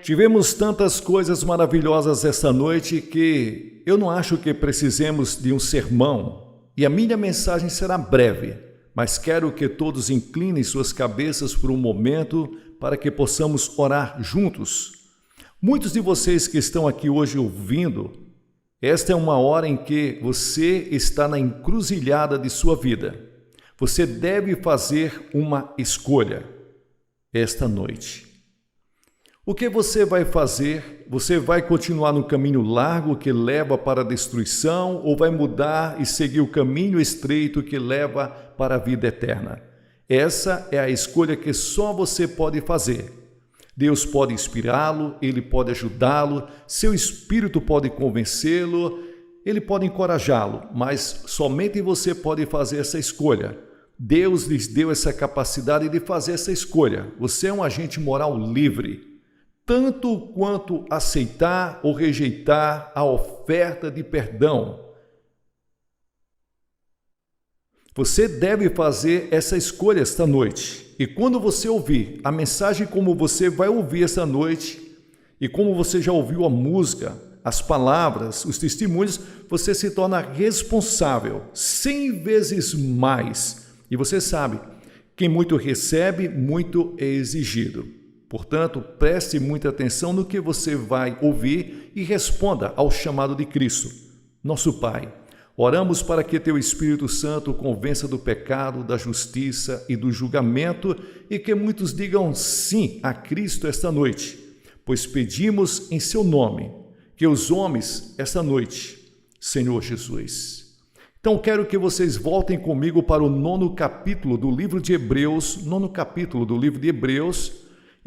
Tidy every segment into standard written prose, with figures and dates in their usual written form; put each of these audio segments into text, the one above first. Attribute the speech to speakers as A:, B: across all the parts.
A: Tivemos tantas coisas maravilhosas esta noite que eu não acho que precisemos de um sermão, e a minha mensagem será breve, mas quero que todos inclinem suas cabeças por um momento para que possamos orar juntos. Muitos de vocês que estão aqui hoje ouvindo, esta é uma hora em que você está na encruzilhada de sua vida. Você deve fazer uma escolha esta noite. O que você vai fazer? Você vai continuar no caminho largo que leva para a destruição ou vai mudar e seguir o caminho estreito que leva para a vida eterna? Essa é a escolha que só você pode fazer. Deus pode inspirá-lo, Ele pode ajudá-lo, seu Espírito pode convencê-lo, Ele pode encorajá-lo, mas somente você pode fazer essa escolha. Deus lhes deu essa capacidade de fazer essa escolha. Você é um agente moral livre, tanto quanto aceitar ou rejeitar a oferta de perdão. Você deve fazer essa escolha esta noite. E quando você ouvir a mensagem como você vai ouvir esta noite, e como você já ouviu a música, as palavras, os testemunhos, você se torna responsável 100 vezes mais. E você sabe, quem muito recebe, muito é exigido. Portanto, preste muita atenção no que você vai ouvir e responda ao chamado de Cristo. Nosso Pai, oramos para que Teu Espírito Santo convença do pecado, da justiça e do julgamento e que muitos digam sim a Cristo esta noite, pois pedimos em Seu nome que os homens esta noite, Senhor Jesus. Então, quero que vocês voltem comigo para o 9º capítulo do livro de Hebreus,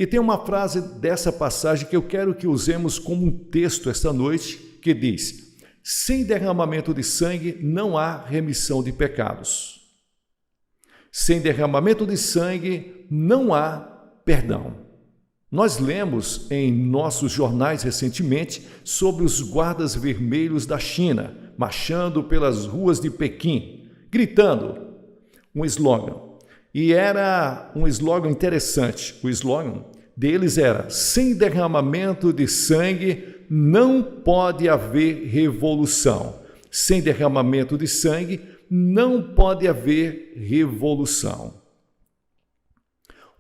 A: e tem uma frase dessa passagem que eu quero que usemos como um texto esta noite, que diz: sem derramamento de sangue não há remissão de pecados. Sem derramamento de sangue não há perdão. Nós lemos em nossos jornais recentemente sobre os guardas vermelhos da China, marchando pelas ruas de Pequim, gritando um slogan. E era um slogan interessante. O slogan deles era: sem derramamento de sangue não pode haver revolução. Sem derramamento de sangue não pode haver revolução.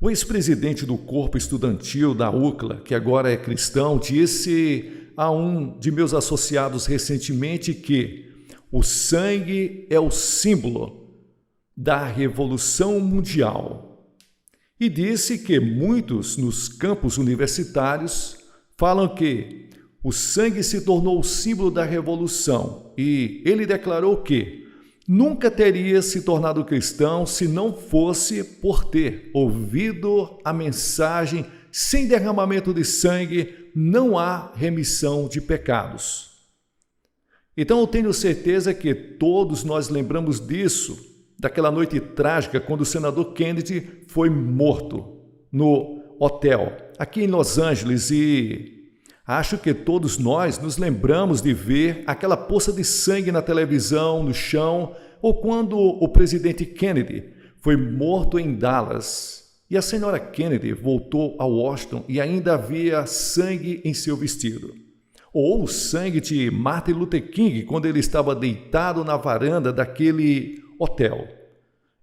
A: O ex-presidente do corpo estudantil da UCLA, que agora é cristão, disse a um de meus associados recentemente que o sangue é o símbolo da Revolução Mundial. E disse que muitos nos campos universitários falam que o sangue se tornou o símbolo da revolução. E ele declarou que nunca teria se tornado cristão se não fosse por ter ouvido a mensagem: sem derramamento de sangue não há remissão de pecados. Então eu tenho certeza que todos nós lembramos disso, daquela noite trágica quando o senador Kennedy foi morto no hotel aqui em Los Angeles, e acho que todos nós nos lembramos de ver aquela poça de sangue na televisão, no chão, ou quando o presidente Kennedy foi morto em Dallas e a senhora Kennedy voltou a Washington e ainda havia sangue em seu vestido. Ou o sangue de Martin Luther King quando ele estava deitado na varanda daquele hotel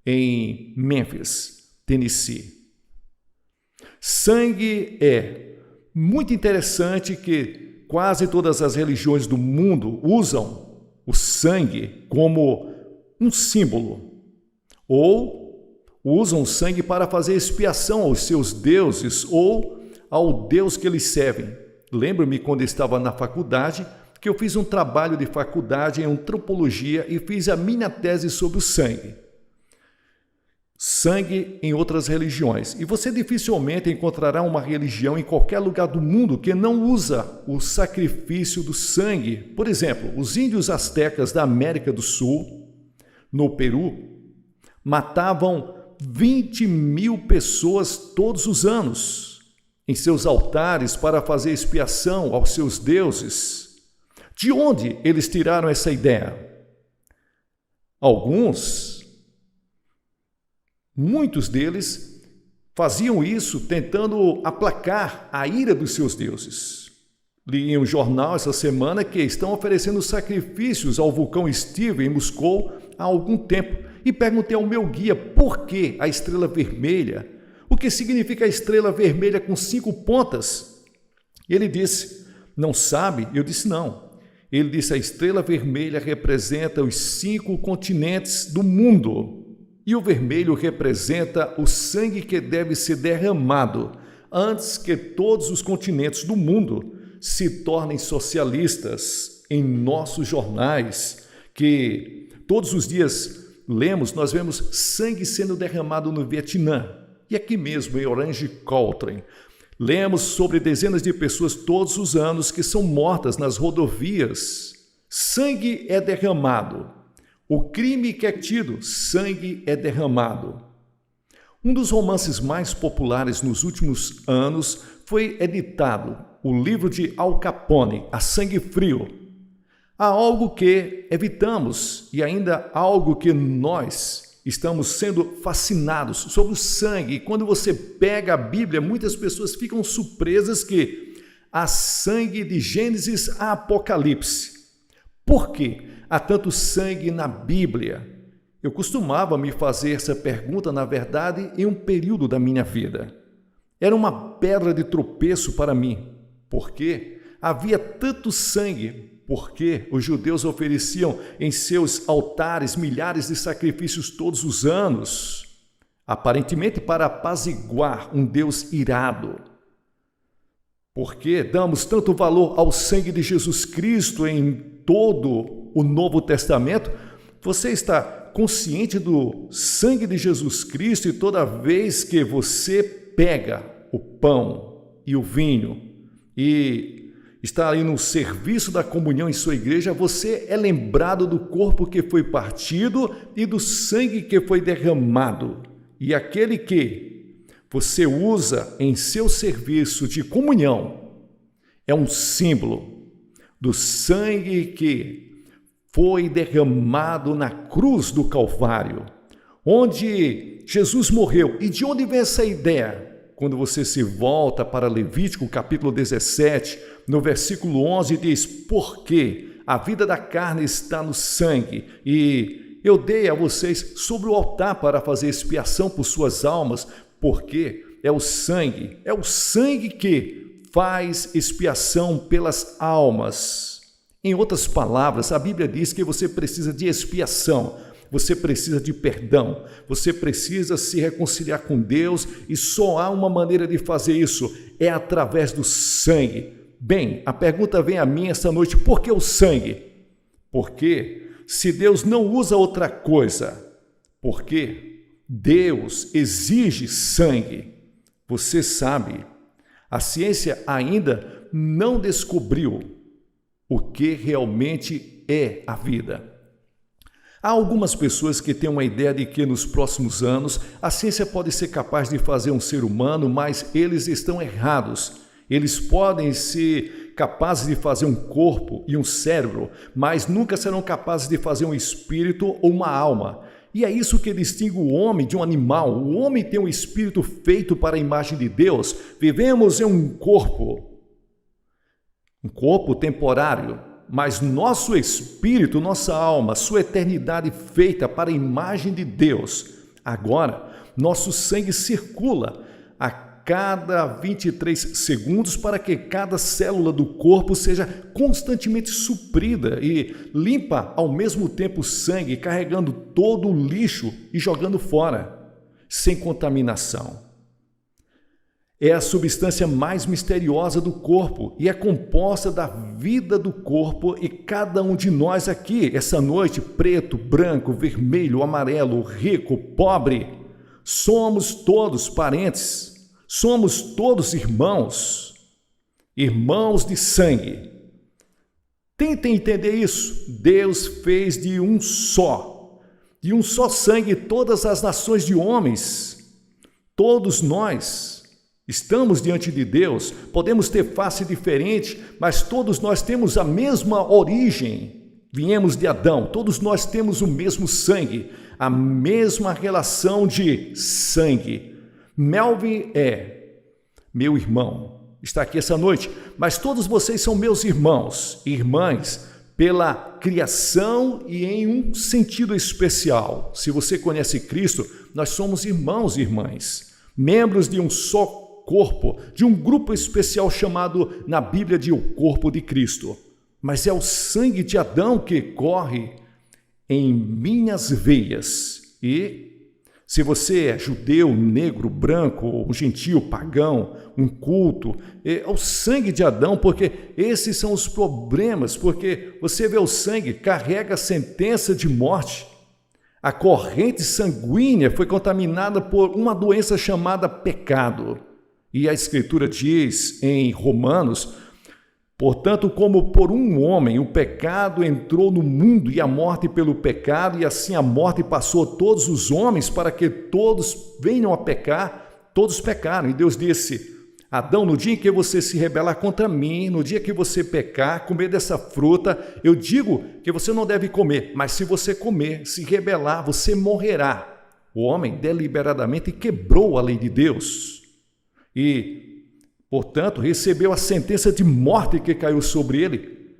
A: em Memphis, Tennessee. Sangue é muito interessante que quase todas as religiões do mundo usam o sangue como um símbolo, ou usam o sangue para fazer expiação aos seus deuses ou ao Deus que eles servem. Lembro-me quando estava na faculdade que eu fiz um trabalho de faculdade em antropologia e fiz a minha tese sobre o sangue. Sangue em outras religiões. E você dificilmente encontrará uma religião em qualquer lugar do mundo que não usa o sacrifício do sangue. Por exemplo, os índios astecas da América do Sul, no Peru, matavam 20.000 pessoas todos os anos em seus altares para fazer expiação aos seus deuses. De onde eles tiraram essa ideia? Muitos deles Faziam isso tentando aplacar a ira dos seus deuses. Li em um jornal essa semana que estão oferecendo sacrifícios ao vulcão Steve em Moscou há algum tempo e perguntei ao meu guia por que a estrela vermelha, o que significa a estrela vermelha com 5 pontas. Ele disse, não sabe? Eu disse, não. Ele disse, a estrela vermelha representa os 5 continentes do mundo. E o vermelho representa o sangue que deve ser derramado antes que todos os continentes do mundo se tornem socialistas. Em nossos jornais, que todos os dias lemos, nós vemos sangue sendo derramado no Vietnã. E aqui mesmo, em Orange County, lemos sobre dezenas de pessoas todos os anos que são mortas nas rodovias. Sangue é derramado. O crime que é tido, sangue é derramado. Um dos romances mais populares nos últimos anos foi editado, o livro de Al Capone, A Sangue Frio. Há algo que evitamos e ainda algo que nós estamos sendo fascinados sobre o sangue. E quando você pega a Bíblia, muitas pessoas ficam surpresas que há sangue de Gênesis a Apocalipse. Por quê? Há tanto sangue na Bíblia? Eu costumava me fazer essa pergunta, na verdade, em um período da minha vida. Era uma pedra de tropeço para mim. Por quê? Havia tanto sangue, porque os judeus ofereciam em seus altares milhares de sacrifícios todos os anos, aparentemente para apaziguar um Deus irado. Por que damos tanto valor ao sangue de Jesus Cristo em todo o Novo Testamento? Você está consciente do sangue de Jesus Cristo e toda vez que você pega o pão e o vinho e está ali no serviço da comunhão em sua igreja, você é lembrado do corpo que foi partido e do sangue que foi derramado. E aquele que você usa em seu serviço de comunhão é um símbolo do sangue que foi derramado na cruz do Calvário, onde Jesus morreu. E de onde vem essa ideia? Quando você se volta para Levítico, capítulo 17, no versículo 11, diz, porque a vida da carne está no sangue, e eu dei a vocês sobre o altar para fazer expiação por suas almas, porque é o sangue que faz expiação pelas almas. Em outras palavras, a Bíblia diz que você precisa de expiação, você precisa de perdão, você precisa se reconciliar com Deus e só há uma maneira de fazer isso, é através do sangue. Bem, a pergunta vem a mim esta noite, por que o sangue? Porque se Deus não usa outra coisa, porque Deus exige sangue. Você sabe, a ciência ainda não descobriu o que realmente é a vida. Há algumas pessoas que têm uma ideia de que nos próximos anos a ciência pode ser capaz de fazer um ser humano, mas eles estão errados. Eles podem ser capazes de fazer um corpo e um cérebro, mas nunca serão capazes de fazer um espírito ou uma alma. E é isso que distingue o homem de um animal. O homem tem um espírito feito para a imagem de Deus. Vivemos em um corpo temporário, mas nosso espírito, nossa alma, sua eternidade feita para a imagem de Deus. Agora, nosso sangue circula a cada 23 segundos para que cada célula do corpo seja constantemente suprida e limpa ao mesmo tempo o sangue, carregando todo o lixo e jogando fora, sem contaminação. É a substância mais misteriosa do corpo e é composta da vida do corpo, e cada um de nós aqui, essa noite, preto, branco, vermelho, amarelo, rico, pobre, somos todos parentes, somos todos irmãos de sangue. Tentem entender isso. Deus fez de um só sangue todas as nações de homens. Todos nós estamos diante de Deus, podemos ter face diferente, mas todos nós temos a mesma origem. Viemos de Adão, todos nós temos o mesmo sangue, a mesma relação de sangue. Melvin é meu irmão, está aqui essa noite, mas todos vocês são meus irmãos e irmãs pela criação e em um sentido especial. Se você conhece Cristo, nós somos irmãos e irmãs, membros de um só corpo, de um grupo especial chamado na Bíblia de o corpo de Cristo. Mas é o sangue de Adão que corre em minhas veias. E se você é judeu, negro, branco, ou gentil, pagão, um culto, é o sangue de Adão, porque esses são os problemas, porque você vê o sangue, carrega a sentença de morte. A corrente sanguínea foi contaminada por uma doença chamada pecado. E a Escritura diz em Romanos: portanto, como por um homem o pecado entrou no mundo e a morte pelo pecado, e assim a morte passou a todos os homens para que todos venham a pecar, todos pecaram. E Deus disse: Adão, no dia em que você se rebelar contra mim, no dia que você pecar, comer dessa fruta, eu digo que você não deve comer, mas se você comer, se rebelar, você morrerá. O homem deliberadamente quebrou a lei de Deus e, portanto, recebeu a sentença de morte que caiu sobre ele.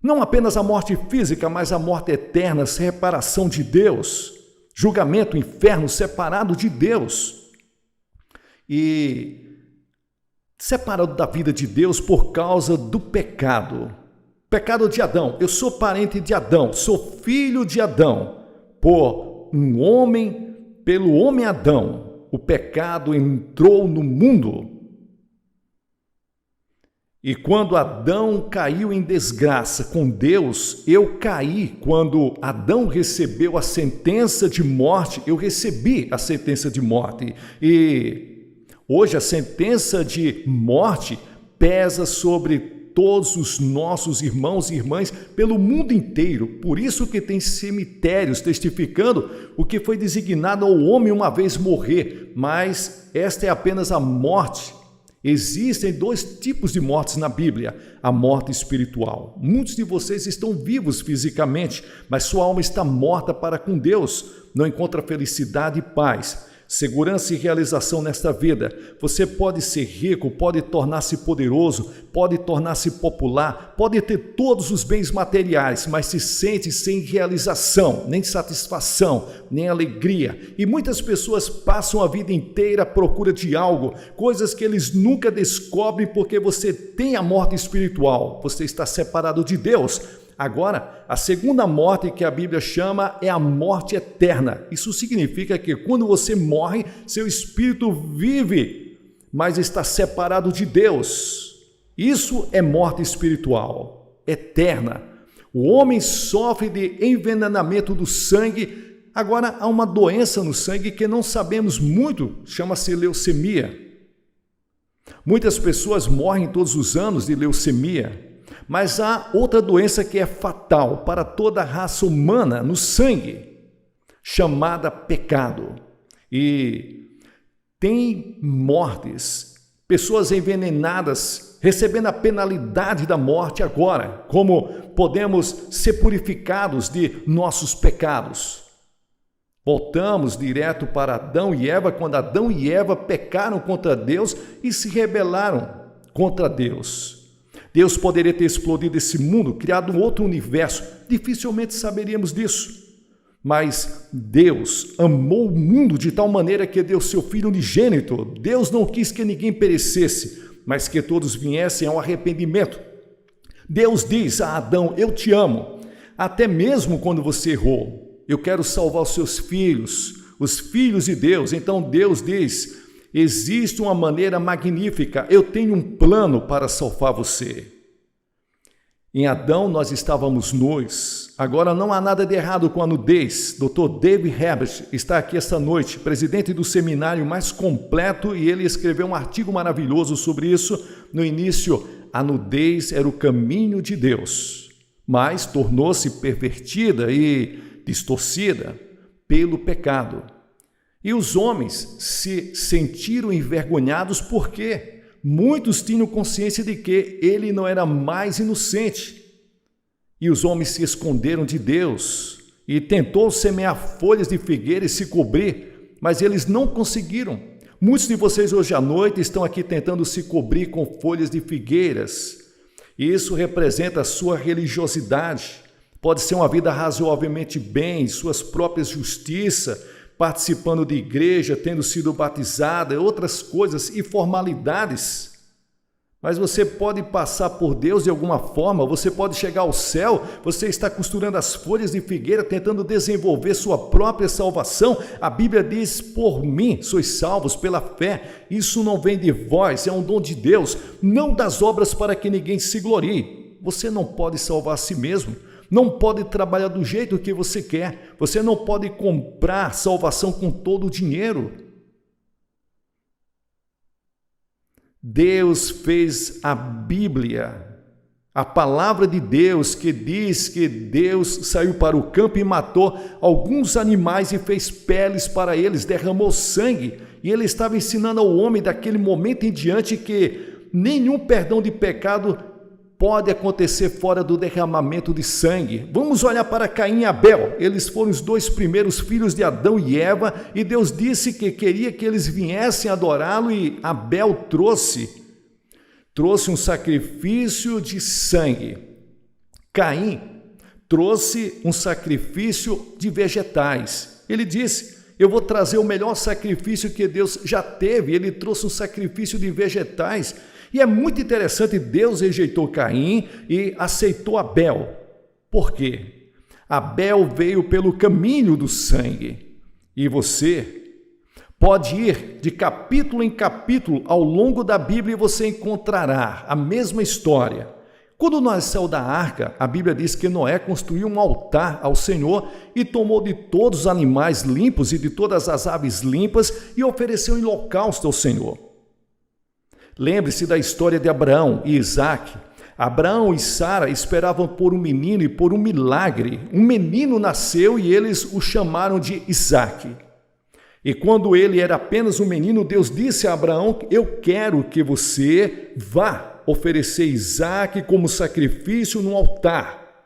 A: Não apenas a morte física, mas a morte eterna, separação de Deus, julgamento, inferno, separado de Deus. E separado da vida de Deus por causa do pecado. Pecado de Adão. Eu sou parente de Adão, sou filho de Adão. Por um homem, pelo homem Adão, o pecado entrou no mundo. E quando Adão caiu em desgraça com Deus, eu caí. Quando Adão recebeu a sentença de morte, eu recebi a sentença de morte. E hoje a sentença de morte pesa sobre todos os nossos irmãos e irmãs pelo mundo inteiro. Por isso que tem cemitérios testificando o que foi designado ao homem uma vez morrer. Mas esta é apenas a morte. Existem dois tipos de mortes na Bíblia: a morte espiritual. Muitos de vocês estão vivos fisicamente, mas sua alma está morta para com Deus. Não encontra felicidade e paz, segurança e realização nesta vida. Você pode ser rico, pode tornar-se poderoso, pode tornar-se popular, pode ter todos os bens materiais, mas se sente sem realização, nem satisfação, nem alegria. E muitas pessoas passam a vida inteira à procura de algo, coisas que eles nunca descobrem porque você tem a morte espiritual, você está separado de Deus. Agora, a segunda morte que a Bíblia chama é a morte eterna. Isso significa que quando você morre, seu espírito vive, mas está separado de Deus. Isso é morte espiritual, eterna. O homem sofre de envenenamento do sangue. Agora, há uma doença no sangue que não sabemos muito, chama-se leucemia. Muitas pessoas morrem todos os anos de leucemia. Mas há outra doença que é fatal para toda a raça humana no sangue, chamada pecado. E tem mortes, pessoas envenenadas, recebendo a penalidade da morte agora. Como podemos ser purificados de nossos pecados? Voltamos direto para Adão e Eva, quando Adão e Eva pecaram contra Deus e se rebelaram contra Deus. Deus poderia ter explodido esse mundo, criado um outro universo. Dificilmente saberíamos disso. Mas Deus amou o mundo de tal maneira que deu seu Filho unigênito. Deus não quis que ninguém perecesse, mas que todos viessem ao arrependimento. Deus diz a Adão: eu te amo, até mesmo quando você errou. Eu quero salvar os seus filhos, os filhos de Deus. Então Deus diz: existe uma maneira magnífica, eu tenho um plano para salvar você. Em Adão nós estávamos nus, agora não há nada de errado com a nudez. Dr. David Herbert está aqui esta noite, presidente do seminário mais completo, e ele escreveu um artigo maravilhoso sobre isso. No início, a nudez era o caminho de Deus, mas tornou-se pervertida e distorcida pelo pecado. E os homens se sentiram envergonhados porque muitos tinham consciência de que ele não era mais inocente. E os homens se esconderam de Deus e tentou semear folhas de figueira e se cobrir, mas eles não conseguiram, Muitos de vocês hoje à noite estão aqui tentando se cobrir com folhas de figueiras. E isso representa a sua religiosidade. Pode ser uma vida razoavelmente bem, suas próprias justiças, participando de igreja, tendo sido batizada, outras coisas e formalidades. Mas você pode passar por Deus de alguma forma, você pode chegar ao céu, você está costurando as folhas de figueira, tentando desenvolver sua própria salvação. A Bíblia diz, por mim sois salvos pela fé. Isso não vem de vós, é um dom de Deus, não das obras para que ninguém se glorie. Você não pode salvar a si mesmo, não pode trabalhar do jeito que você quer, você não pode comprar salvação com todo o dinheiro. Deus fez a Bíblia, a palavra de Deus, que diz que Deus saiu para o campo e matou alguns animais e fez peles para eles, derramou sangue, e ele estava ensinando ao homem daquele momento em diante que nenhum perdão de pecado pode acontecer fora do derramamento de sangue. Vamos olhar para Caim e Abel. Eles foram os dois primeiros filhos de Adão e Eva, e Deus disse que queria que eles viessem adorá-lo, e Abel trouxe um sacrifício de sangue. Caim trouxe um sacrifício de vegetais. Ele disse, eu vou trazer o melhor sacrifício que Deus já teve. Ele trouxe um sacrifício de vegetais. E é muito interessante, Deus rejeitou Caim e aceitou Abel. Por quê? Abel veio pelo caminho do sangue. E você pode ir de capítulo em capítulo ao longo da Bíblia e você encontrará a mesma história. Quando Noé saiu da arca, a Bíblia diz que Noé construiu um altar ao Senhor e tomou de todos os animais limpos e de todas as aves limpas e ofereceu em holocausto ao Senhor. Lembre-se da história de Abraão e Isaque. Abraão e Sara esperavam por um menino e por um milagre. Um menino nasceu e eles o chamaram de Isaque. E quando ele era apenas um menino, Deus disse a Abraão, eu quero que você vá oferecer Isaque como sacrifício no altar.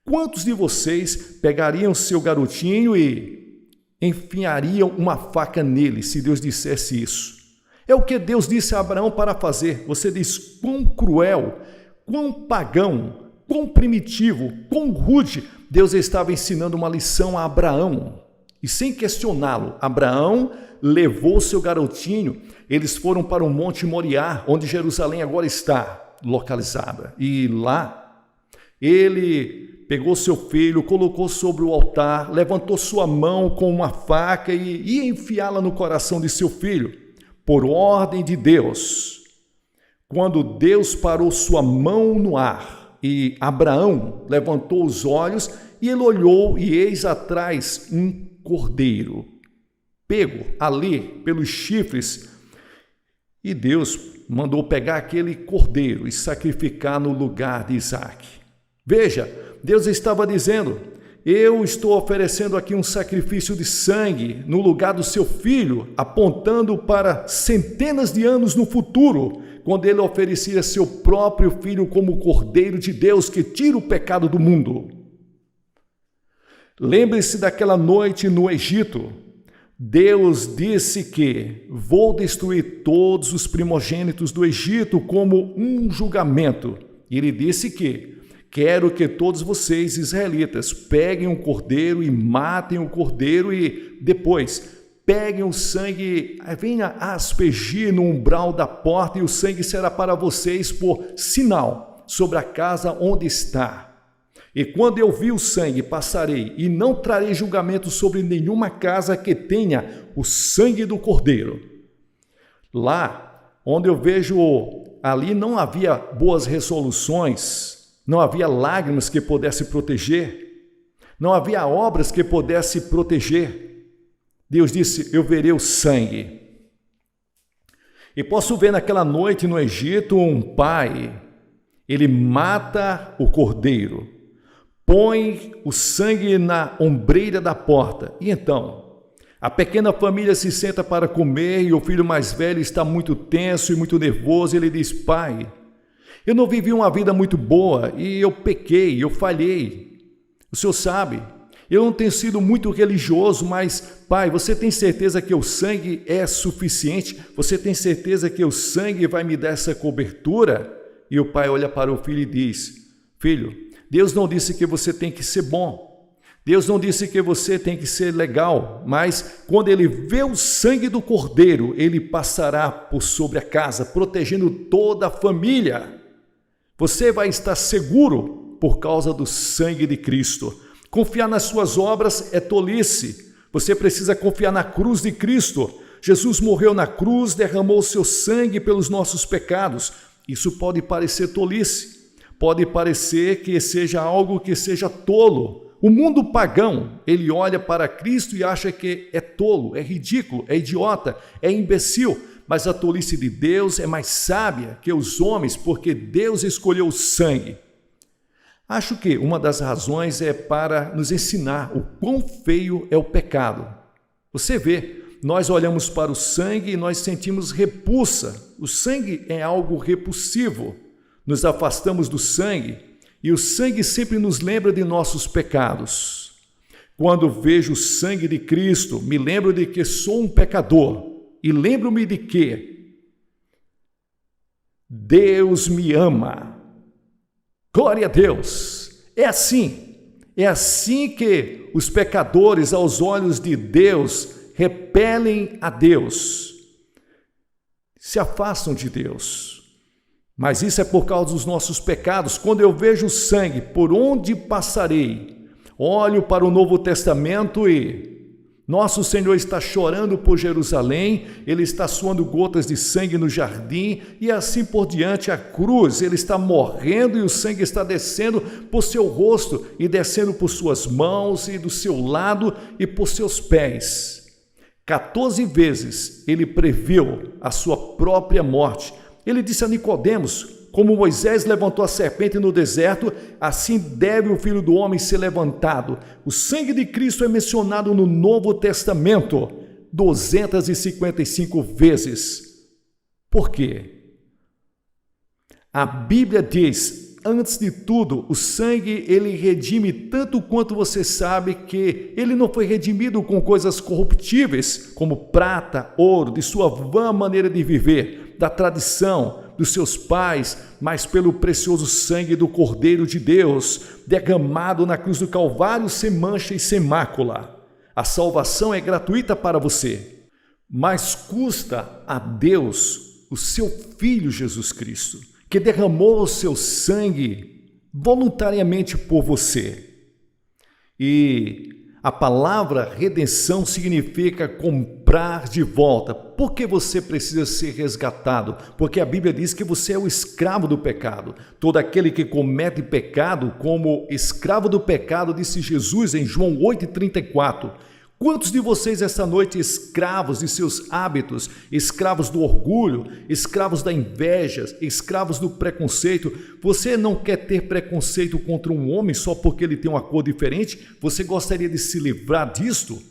A: Quantos de vocês pegariam seu garotinho e enfiariam uma faca nele, se Deus dissesse isso? É o que Deus disse a Abraão para fazer. Você diz, quão cruel, quão pagão, quão primitivo, quão rude. Deus estava ensinando uma lição a Abraão. E sem questioná-lo, Abraão levou seu garotinho. Eles foram para o Monte Moriá, onde Jerusalém agora está localizada. E lá, ele pegou seu filho, colocou sobre o altar, levantou sua mão com uma faca e ia enfiá-la no coração de seu filho. Por ordem de Deus, quando Deus parou sua mão no ar e Abraão levantou os olhos e ele olhou e eis atrás um cordeiro, pego ali pelos chifres, e Deus mandou pegar aquele cordeiro e sacrificar no lugar de Isaque. Veja, Deus estava dizendo, eu estou oferecendo aqui um sacrifício de sangue no lugar do seu filho, apontando para centenas de anos no futuro, quando ele oferecia seu próprio filho como cordeiro de Deus que tira o pecado do mundo. Lembre-se daquela noite no Egito. Deus disse que vou destruir todos os primogênitos do Egito como um julgamento. E ele disse que quero que todos vocês, israelitas, peguem um cordeiro e matem o cordeiro e depois peguem o sangue, venha aspergir no umbral da porta e o sangue será para vocês por sinal sobre a casa onde está. E quando eu vi o sangue, passarei e não trarei julgamento sobre nenhuma casa que tenha o sangue do cordeiro. Lá, onde eu vejo, ali não havia boas resoluções, não havia lágrimas que pudesse proteger, não havia obras que pudesse proteger. Deus disse, eu verei o sangue. E posso ver naquela noite no Egito um pai, ele mata o cordeiro, põe o sangue na ombreira da porta. E então, a pequena família se senta para comer e o filho mais velho está muito tenso e muito nervoso. Ele diz, pai, eu não vivi uma vida muito boa e eu pequei, eu falhei. O senhor sabe, Eu não tenho sido muito religioso, mas, Pai, você tem certeza que o sangue é suficiente? Você tem certeza que o sangue vai me dar essa cobertura? E o pai olha para o filho e diz: filho, Deus não disse que você tem que ser bom. Deus não disse que você tem que ser legal, mas quando ele vê o sangue do cordeiro, ele passará por sobre a casa, protegendo toda a família. Você vai estar seguro por causa do sangue de Cristo. Confiar nas suas obras é tolice. Você precisa confiar na cruz de Cristo. Jesus morreu na cruz, derramou seu sangue pelos nossos pecados. Isso pode parecer tolice. Pode parecer que seja algo que seja tolo. O mundo pagão, ele olha para Cristo e acha que é tolo, é ridículo, é idiota, é imbecil. Mas a tolice de Deus é mais sábia que os homens, porque Deus escolheu o sangue. Acho que uma das razões é para nos ensinar o quão feio é o pecado. Você vê, nós olhamos para o sangue e nós sentimos repulsa. O sangue é algo repulsivo. Nos afastamos do sangue e o sangue sempre nos lembra de nossos pecados. Quando vejo o sangue de Cristo, me lembro de que sou um pecador e lembro-me de que Deus me ama. Glória a Deus! É assim que os pecadores, aos olhos de Deus, repelem a Deus, se afastam de Deus. Mas isso é por causa dos nossos pecados. Quando eu vejo o sangue, por onde passarei? Olho para o Novo Testamento e nosso Senhor está chorando por Jerusalém, ele está suando gotas de sangue no jardim e assim por diante. A cruz, ele está morrendo e o sangue está descendo por seu rosto e descendo por suas mãos e do seu lado e por seus pés. 14 vezes ele previu a sua própria morte. Ele disse a Nicodemos: como Moisés levantou a serpente no deserto, assim deve o Filho do Homem ser levantado. O sangue de Cristo é mencionado no Novo Testamento 255 vezes. Por quê? A Bíblia diz, antes de tudo, o sangue ele redime tanto quanto você sabe que ele não foi redimido com coisas corruptíveis, como prata, ouro, de sua vã maneira de viver, da tradição, dos seus pais, mas pelo precioso sangue do Cordeiro de Deus, derramado na cruz do Calvário sem mancha e sem mácula. A salvação é gratuita para você, mas custa a Deus o seu Filho Jesus Cristo, que derramou o seu sangue voluntariamente por você. E a palavra redenção significa comprar de volta. Por que você precisa ser resgatado? Porque a Bíblia diz que você é o escravo do pecado. Todo aquele que comete pecado, como escravo do pecado, disse Jesus em João 8,34. Quantos de vocês esta noite escravos de seus hábitos, escravos do orgulho, escravos da inveja, escravos do preconceito? Você não quer ter preconceito contra um homem só porque ele tem uma cor diferente? Você gostaria de se livrar disto?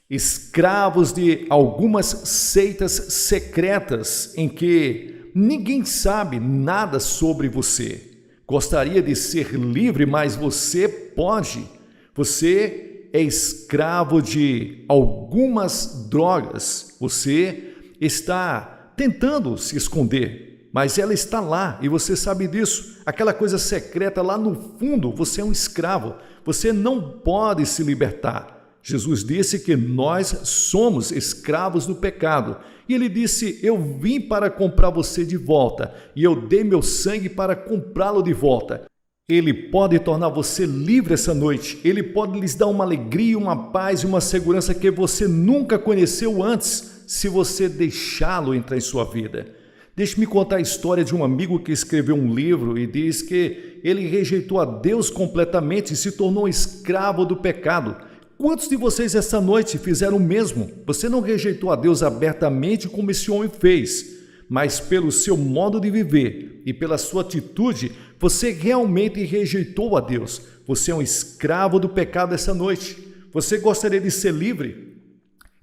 A: Escravos de algumas seitas secretas em que ninguém sabe nada sobre você. Gostaria de ser livre, mas você pode. Você é escravo de algumas drogas. Você está tentando se esconder, mas ela está lá e você sabe disso. Aquela coisa secreta lá no fundo, você é um escravo. Você não pode se libertar. Jesus disse que nós somos escravos do pecado. E ele disse, eu vim para comprar você de volta e eu dei meu sangue para comprá-lo de volta. Ele pode tornar você livre essa noite. Ele pode lhes dar uma alegria, uma paz e uma segurança que você nunca conheceu antes, se você deixá-lo entrar em sua vida. Deixe-me contar a história de um amigo que escreveu um livro e diz que ele rejeitou a Deus completamente e se tornou escravo do pecado. Quantos de vocês essa noite fizeram o mesmo? Você não rejeitou a Deus abertamente como esse homem fez, mas pelo seu modo de viver e pela sua atitude, você realmente rejeitou a Deus. Você é um escravo do pecado essa noite. Você gostaria de ser livre?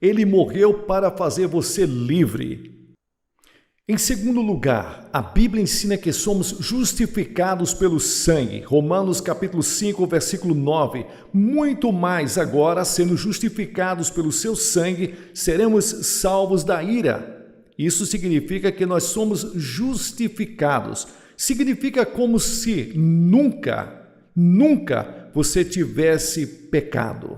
A: Ele morreu para fazer você livre. Em segundo lugar, a Bíblia ensina que somos justificados pelo sangue. Romanos capítulo 5, versículo 9. Muito mais agora, sendo justificados pelo seu sangue, seremos salvos da ira. Isso significa que nós somos justificados. Significa como se nunca você tivesse pecado.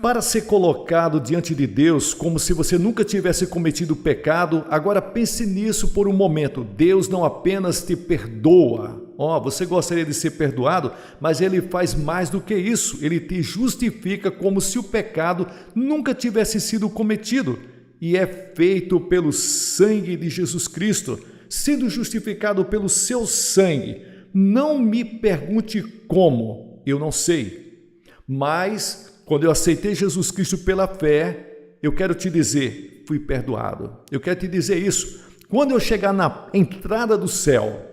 A: Para ser colocado diante de Deus como se você nunca tivesse cometido pecado, agora pense nisso por um momento. Deus não apenas te perdoa. Você gostaria de ser perdoado, mas Ele faz mais do que isso. Ele te justifica como se o pecado nunca tivesse sido cometido. E é feito pelo sangue de Jesus Cristo, sendo justificado pelo seu sangue. Não me pergunte como, eu não sei. Mas quando eu aceitei Jesus Cristo pela fé, eu quero te dizer, fui perdoado. Eu quero te dizer isso. Quando eu chegar na entrada do céu,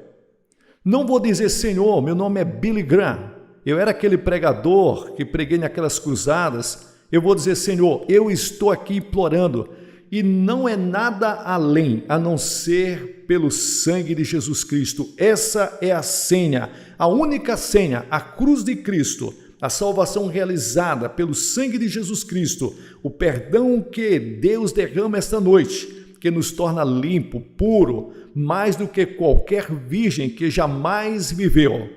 A: não vou dizer, Senhor, meu nome é Billy Graham. Eu era aquele pregador que preguei naquelas cruzadas. Eu vou dizer, Senhor, eu estou aqui implorando. E não é nada além a não ser pelo sangue de Jesus Cristo. Essa é a senha, a única senha, a cruz de Cristo. A salvação realizada pelo sangue de Jesus Cristo, o perdão que Deus derrama esta noite, que nos torna limpo, puro, mais do que qualquer virgem que jamais viveu.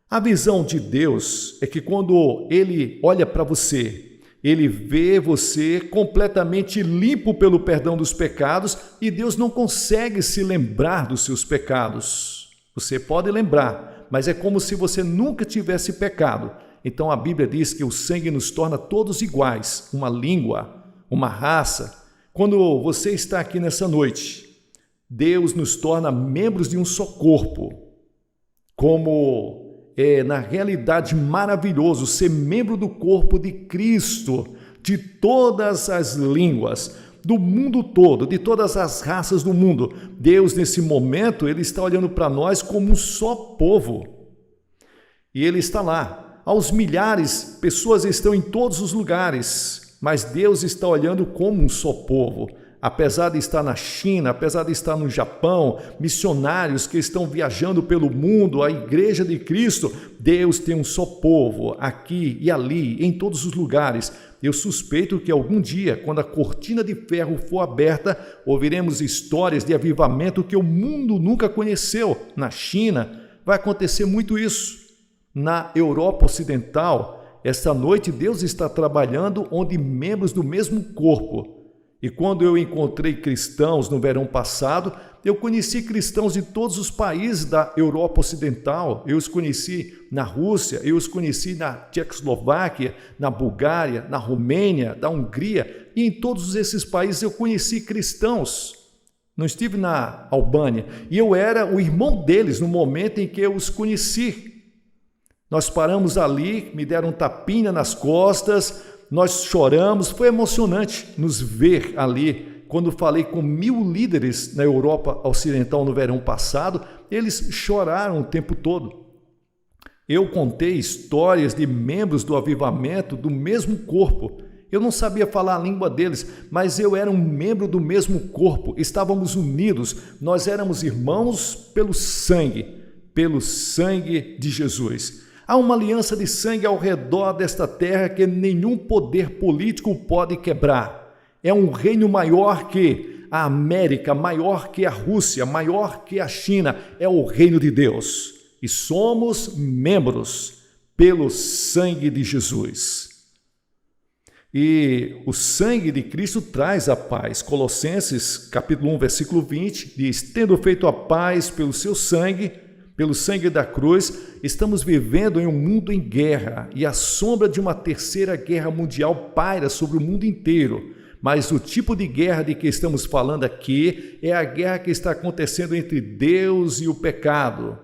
A: A visão de Deus é que quando Ele olha para você, Ele vê você completamente limpo pelo perdão dos pecados e Deus não consegue se lembrar dos seus pecados. Você pode lembrar, mas é como se você nunca tivesse pecado. Então a Bíblia diz que o sangue nos torna todos iguais, uma língua, uma raça. Quando você está aqui nessa noite, Deus nos torna membros de um só corpo. Como é na realidade maravilhoso ser membro do corpo de Cristo, de todas as línguas, do mundo todo, de todas as raças do mundo. Deus nesse momento, Ele está olhando para nós como um só povo. E Ele está lá. Aos milhares, pessoas estão em todos os lugares, mas Deus está olhando como um só povo. Apesar de estar na China, apesar de estar no Japão, missionários que estão viajando pelo mundo, a Igreja de Cristo, Deus tem um só povo, aqui e ali, em todos os lugares. Eu suspeito que algum dia, quando a cortina de ferro for aberta, ouviremos histórias de avivamento que o mundo nunca conheceu. Na China, vai acontecer muito isso. Na Europa Ocidental, esta noite Deus está trabalhando onde membros do mesmo corpo. E quando eu encontrei cristãos no verão passado, eu conheci cristãos de todos os países da Europa Ocidental. Eu os conheci na Rússia, eu os conheci na Tchecoslováquia, na Bulgária, na Romênia, na Hungria. E em todos esses países eu conheci cristãos. Não estive na Albânia. E eu era o irmão deles no momento em que eu os conheci. Nós paramos ali, me deram um tapinha nas costas, nós choramos, foi emocionante nos ver ali. Quando falei com 1000 líderes na Europa Ocidental no verão passado, eles choraram o tempo todo. Eu contei histórias de membros do avivamento do mesmo corpo. Eu não sabia falar a língua deles, mas eu era um membro do mesmo corpo, estávamos unidos, nós éramos irmãos pelo sangue de Jesus. Há uma aliança de sangue ao redor desta terra que nenhum poder político pode quebrar. É um reino maior que a América, maior que a Rússia, maior que a China. É o reino de Deus. E somos membros pelo sangue de Jesus. E o sangue de Cristo traz a paz. Colossenses capítulo 1, versículo 20, diz: tendo feito a paz pelo seu sangue, pelo sangue da cruz, estamos vivendo em um mundo em guerra e a sombra de uma terceira guerra mundial paira sobre o mundo inteiro. Mas o tipo de guerra de que estamos falando aqui é a guerra que está acontecendo entre Deus e o pecado.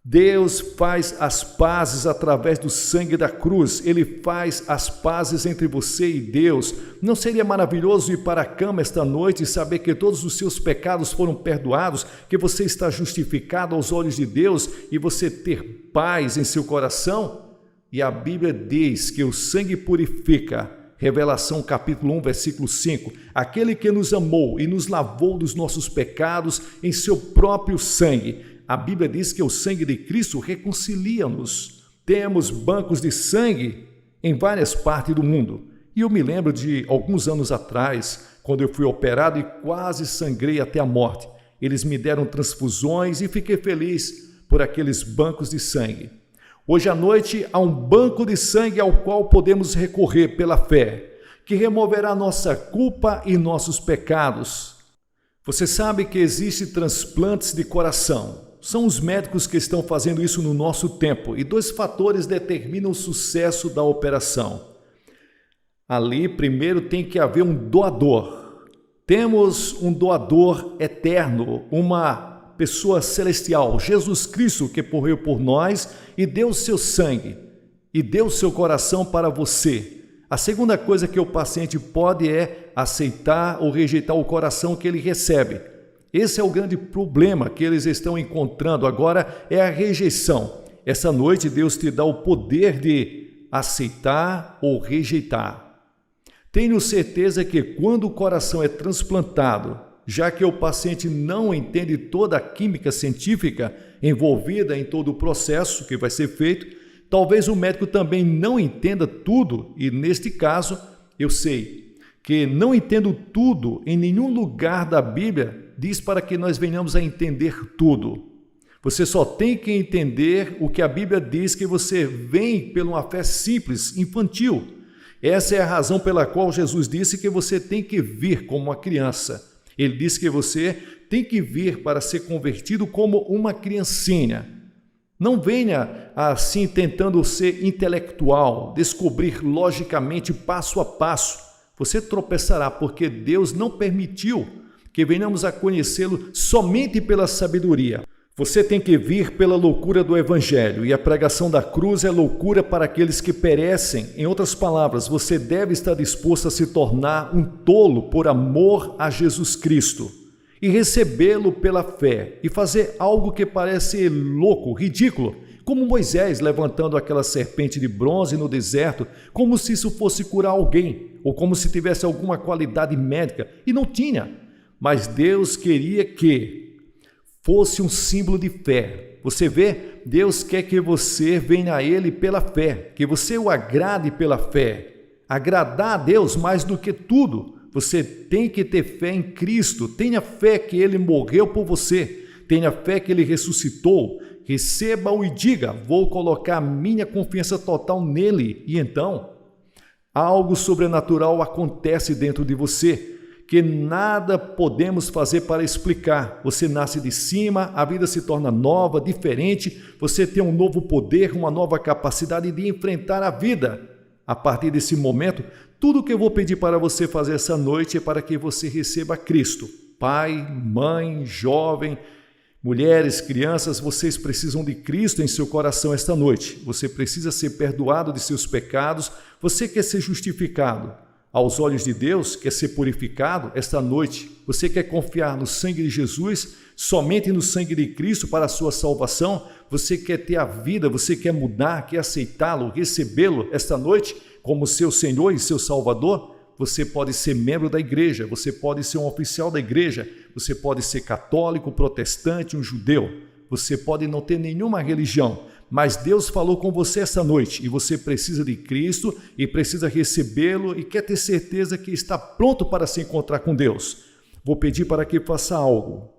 A: Deus faz as pazes através do sangue da cruz. Ele faz as pazes entre você e Deus. Não seria maravilhoso ir para a cama esta noite e saber que todos os seus pecados foram perdoados, que você está justificado aos olhos de Deus e você ter paz em seu coração? E a Bíblia diz que o sangue purifica Revelação capítulo 1, versículo 5. Aquele que nos amou e nos lavou dos nossos pecados em seu próprio sangue. A Bíblia diz que o sangue de Cristo reconcilia-nos. Temos bancos de sangue em várias partes do mundo. E eu me lembro de alguns anos atrás, quando eu fui operado e quase sangrei até a morte. Eles me deram transfusões e fiquei feliz por aqueles bancos de sangue. Hoje à noite há um banco de sangue ao qual podemos recorrer pela fé, que removerá nossa culpa e nossos pecados. Você sabe que existem transplantes de coração. São os médicos que estão fazendo isso no nosso tempo, e 2 fatores determinam o sucesso da operação. Ali, primeiro, tem que haver um doador. Temos um doador eterno, uma pessoa celestial, Jesus Cristo, que morreu por nós e deu seu sangue e deu seu coração para você. A segunda coisa que o paciente pode é aceitar ou rejeitar o coração que ele recebe. Esse é o grande problema que eles estão encontrando agora, é a rejeição. Essa noite Deus te dá o poder de aceitar ou rejeitar. Tenho certeza que quando o coração é transplantado, já que o paciente não entende toda a química científica envolvida em todo o processo que vai ser feito, talvez o médico também não entenda tudo, e neste caso, eu sei que não entendo tudo, em nenhum lugar da Bíblia diz para que nós venhamos a entender tudo. Você só tem que entender o que a Bíblia diz, que você vem por uma fé simples, infantil. Essa é a razão pela qual Jesus disse que você tem que vir como uma criança. Ele disse que você tem que vir para ser convertido como uma criancinha. Não venha assim tentando ser intelectual, descobrir logicamente passo a passo. Você tropeçará, porque Deus não permitiu que venhamos a conhecê-lo somente pela sabedoria. Você tem que vir pela loucura do Evangelho, e a pregação da cruz é loucura para aqueles que perecem. Em outras palavras, você deve estar disposto a se tornar um tolo por amor a Jesus Cristo e recebê-lo pela fé e fazer algo que parece louco, ridículo, como Moisés levantando aquela serpente de bronze no deserto, como se isso fosse curar alguém, ou como se tivesse alguma qualidade médica, e não tinha. Mas Deus queria que fosse um símbolo de fé. Você vê, Deus quer que você venha a Ele pela fé, que você o agrade pela fé. Agradar a Deus mais do que tudo. Você tem que ter fé em Cristo, tenha fé que Ele morreu por você, tenha fé que Ele ressuscitou, receba-o e diga, vou colocar minha confiança total nele, e então algo sobrenatural acontece dentro de você, que nada podemos fazer para explicar. Você nasce de cima, a vida se torna nova, diferente, você tem um novo poder, uma nova capacidade de enfrentar a vida. A partir desse momento, tudo que eu vou pedir para você fazer essa noite é para que você receba Cristo. Pai, mãe, jovem, mulheres, crianças, vocês precisam de Cristo em seu coração esta noite. Você precisa ser perdoado de seus pecados, você quer ser justificado aos olhos de Deus, quer ser purificado esta noite. Você quer confiar no sangue de Jesus, somente no sangue de Cristo para a sua salvação? Você quer ter a vida, você quer mudar, quer aceitá-lo, recebê-lo esta noite como seu Senhor e seu Salvador? Você pode ser membro da igreja, você pode ser um oficial da igreja, você pode ser católico, protestante, um judeu, você pode não ter nenhuma religião, mas Deus falou com você essa noite e você precisa de Cristo e precisa recebê-lo e quer ter certeza que está pronto para se encontrar com Deus. Vou pedir para que faça algo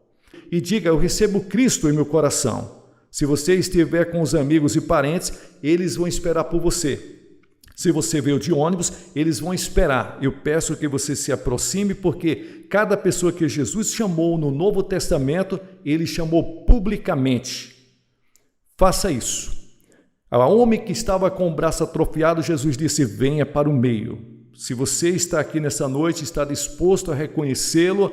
A: e diga, eu recebo Cristo em meu coração. Se você estiver com os amigos e parentes, eles vão esperar por você. Se você veio de ônibus, eles vão esperar. Eu peço que você se aproxime, porque cada pessoa que Jesus chamou no Novo Testamento, ele chamou publicamente. Faça isso. Ao homem que estava com o braço atrofiado, Jesus disse, venha para o meio. Se você está aqui nessa noite, está disposto a reconhecê-lo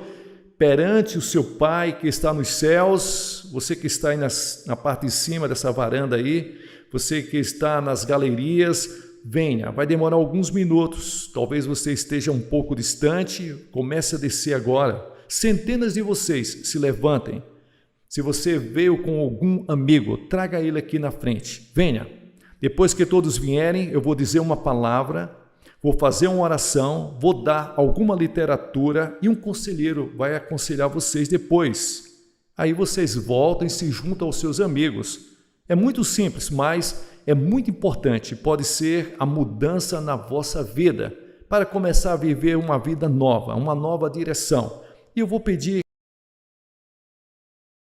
A: perante o seu Pai que está nos céus, você que está aí na parte de cima dessa varanda aí, você que está nas galerias, venha, vai demorar alguns minutos, talvez você esteja um pouco distante, comece a descer agora. Centenas de vocês se levantem. Se você veio com algum amigo, traga ele aqui na frente, venha. Depois que todos vierem, eu vou dizer uma palavra, vou fazer uma oração, vou dar alguma literatura e um conselheiro vai aconselhar vocês depois. Aí vocês voltam e se juntam aos seus amigos. É muito simples, mas é muito importante. Pode ser a mudança na vossa vida, para começar a viver uma vida nova, uma nova direção. E eu vou pedir